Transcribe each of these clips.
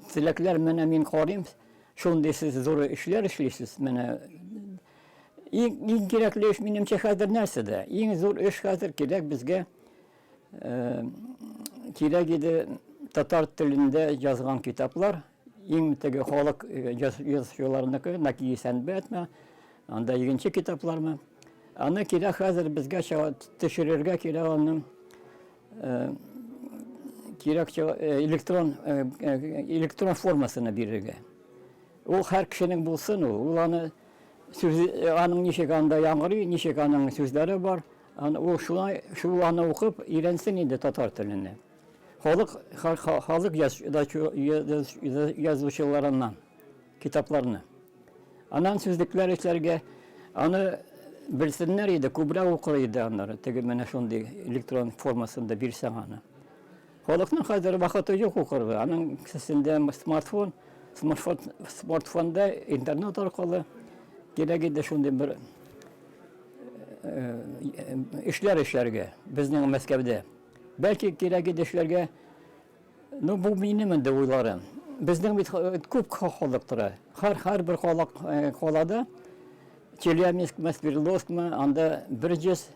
Tilekler mene min karayım. Şunday siz zor işler işleysiz. Mene İn gerekli iş menimçe hazır nerede? İn zor iş hazır gerek bizge gerek idi Tatar tilinde yazılan kitaplar. İn tege halk yazıyorlarındaki nakli senbetme. Anda ikinci kitaplar mı? Ana gerek hazır bizge teşhirirge gerek onun gerek elektron formasını birige. O her kişinin bulsun o. Ulanı anın nişek anda yaңгырый, nişek anın sözleri var. O şu anı okup öğrensin indi Tatar tilini. Halk yazıcılarından, kitaplarını. Anan sözlükler işlerge anı bilsinler idi, kubra okuruydu onları. Tegi mene şundi elektron formasında bir anı. Halkın hazır vakıtı yok okur. Anın sesinde smartfonda internet arkalı gerek de şunday bir işlerge bizning Moskvada. Belki gerek de işlerge no bu benim de uylarım. Bizning bir ko'p holatlar. Har bir holada Chelyabinsk, Sverdlovskmi anda 100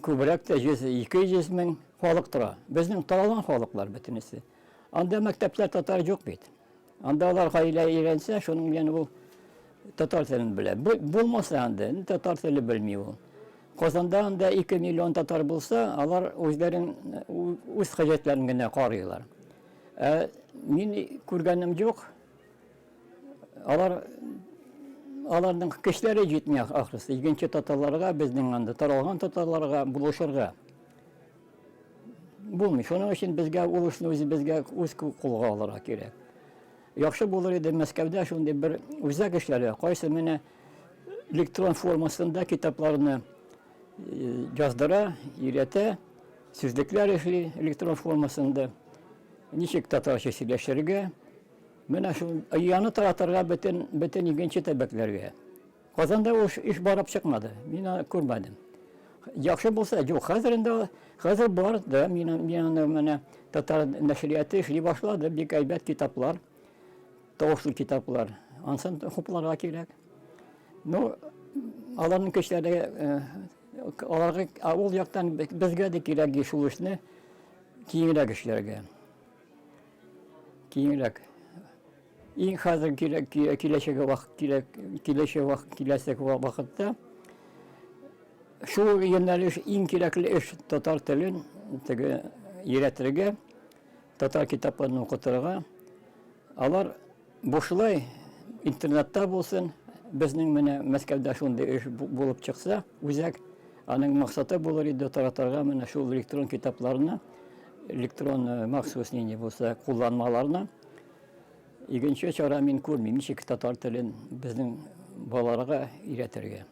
ko'brak da 200 ming holatlar. Bizning talaban holatlar bitinisi. Anda maktablar tatar yok bit. Anda ular qayla öğrense şunun yani bu Tatar tilini bile. Bulmasa anda Tatar tili bilmiyor. Kazanda anda 2 milyon Tatar bulsa, alar özlerin öz hacetlerini gene qarıyorlar. Men ko'rganim yok. Alarning kişileri yetmiyor ahirisi. İkinci Tatarlarga, bizning anda taralgan Tatarlarga buluşurga. Bulmuş. Onun için bizge uluşni o'zi bizge o'z qo'lga olira kerak. Yaxşı bulur idi Moskvada şunday bir uzak işleri. Qaysi mene elektron formasında kitaplarını yazdıra, öğrete, sözlükler işli elektron formasında nişik Tatarca söyleşirge. Mene şu yanı taraftarga bütün ikinci tebeklerge. Kazanda o iş barıp çıkmadı. Ben görmedim. Yaxşı bulsa, yok hazır var da mene Tatar neşriyatı işli başladı. Bir kaybet kitaplar. Tavuşlu kitaplar, ansan hoplara gerek. No, alanın kişileri, ol yaktan bizge de gerek geçuluşunu kiyinrek işlerge. Kiyinrek. İn hazır kilesek vakitte şu yöneliş in gerekli iş Tatar tilin öğretirge, Tatar kitaplarını okuturga. Alar boşulay internette bulsun, bizning mene Moskvada şunday iş bulup çıksa, uzak anın maksatı bulur idi Tatarga mene şu elektron kitaplarını, elektron maksus neyini bulsa kullanmalarını. İkinci çare men ko'rmayman, nechik Tatar tilin bizning bolalarga öğretirge.